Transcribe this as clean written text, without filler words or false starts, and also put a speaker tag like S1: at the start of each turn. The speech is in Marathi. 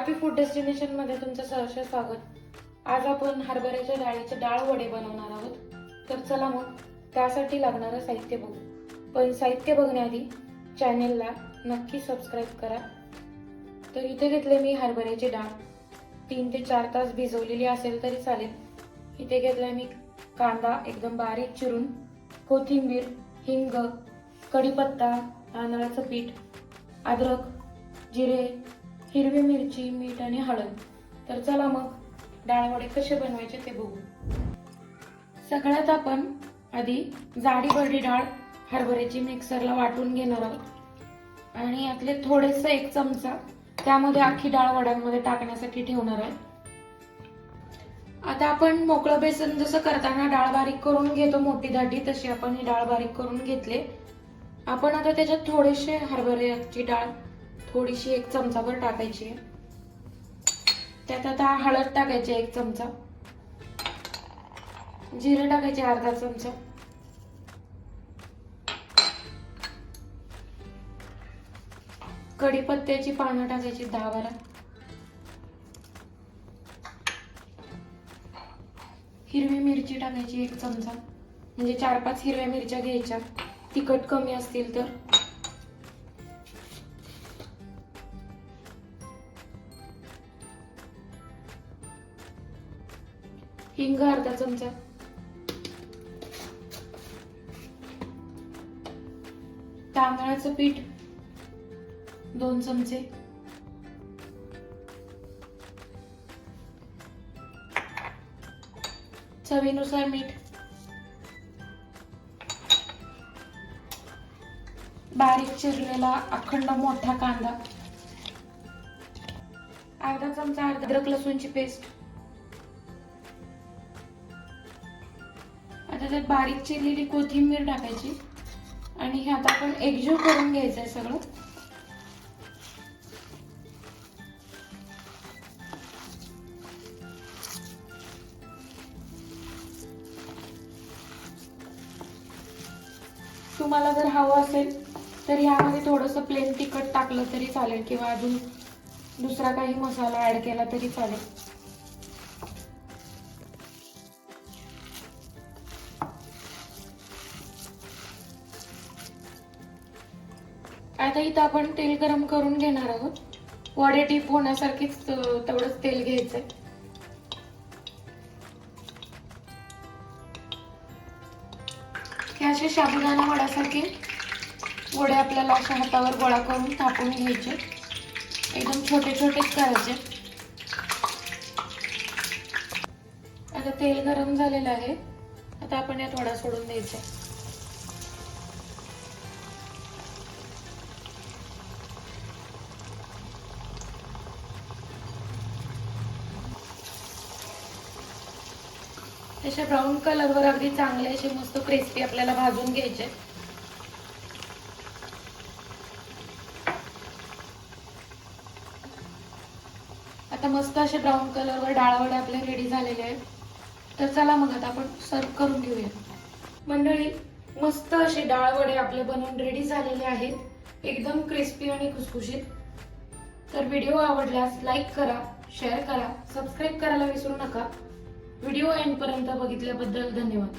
S1: हॅपी फूड डेस्टिनेशन मध्ये तुमचं सहर्ष स्वागत। आज आपण हरभऱ्याच्या डाळीचे डाळ वडे बनवणार आहोत। तर चला मग त्यासाठी लागणारं साहित्य बघू। पण साहित्य बघण्याआधी चॅनेलला नक्की सबस्क्राइब करा। तर इथे घेतले मी हरभऱ्याची डाळ, 3 ते 4 तास भिजवलेली असेल तरी चालेल। इथे घेतलाय मी कांदा एकदम बारीक चिरून, कोथिंबीर, हिंग, कढीपत्ता, तांदळाचं पीठ, अद्रक, जिरे, हिरवी मिरची, मीठ आणि हळद। तर चला मग डाळ वडे कसे बनवायचे ते बघू। सगळ्यात आपण आधी जाडी भरडी डाळ हरभऱ्याची मिक्सरला वाटून घेणार आहोत आणि यातले थोडेसे 1 चमचा त्यामध्ये अख्खी डाळ वड्यांमध्ये टाकण्यासाठी ठेवणार आहे। आता आपण मोकळं बेसन जसं करताना डाळ बारीक करून घेतो मोठी दाटी, तशी आपण ही डाळ बारीक करून घेतले। आपण आता त्याच्यात थोडेसे हरभऱ्याची डाळ थोडीशी 1 चमचाभर टाकायची आहे। त्यात आता हळद टाकायची 1 चमचा, जिरे टाकायचे अर्धा चमचा, कढीपत्त्याची पानं टाकायची 10-12, हिरवी मिरची टाकायची 1 चमचा, म्हणजे 4-5 हिरव्या मिरच्या घ्यायच्या, तिखट कमी असतील तर। हिंग अर्धा चमचा, तांदळाचं पीठ 2 चमचे, चवीनुसार मीठ, बारीक चिरलेला अखंड मोठा कांदा, अर्धा चमचा अद्रक लसूणची पेस्ट। आता त्यात बारीक चिरलेली कोथिंबीर टाकायची आणि हे आता आपण एकजीव करून घ्यायचंय सगळं। तुम्हाला जर हवं असेल तर यामध्ये थोडंसं प्लेन तिखट टाकलं तरी चालेल किंवा अजून दुसरा काही मसाला ऍड केला तरी चालेल। आता इथं आपण तेल गरम करून घेणार आहोत। वडे डीप होण्यासारखीच तेवढंच तेल घ्यायचंय। हे असे साबुदाणा वड्यासारखे वडे आपल्याला अशा हातावर गोळा करून थापून घ्यायचे, एकदम छोटे छोटेच करायचे। आता तेल गरम झालेलं आहे, आता आपण यात वडा सोडून द्यायचा। अशा ब्राऊन कलरवर अगदी चांगले असे मस्त क्रिस्पी आपल्याला भाजून घ्यायचे। आता मस्त असे ब्राऊन कलरवर डाळ वडे आपले रेडी झालेले आहेत। तर चला मग आता आपण सर्व करून घेऊया। मंडळी, मस्त असे डाळ वडे आपले बनवून रेडी झालेले आहेत, एकदम क्रिस्पी आणि खुसखुशीत। तर व्हिडिओ आवडल्यास लाईक करा, शेअर करा, सबस्क्राईब करायला विसरू नका। व्हिडिओ एंड पर्यंत बघितल्याबद्दल धन्यवाद।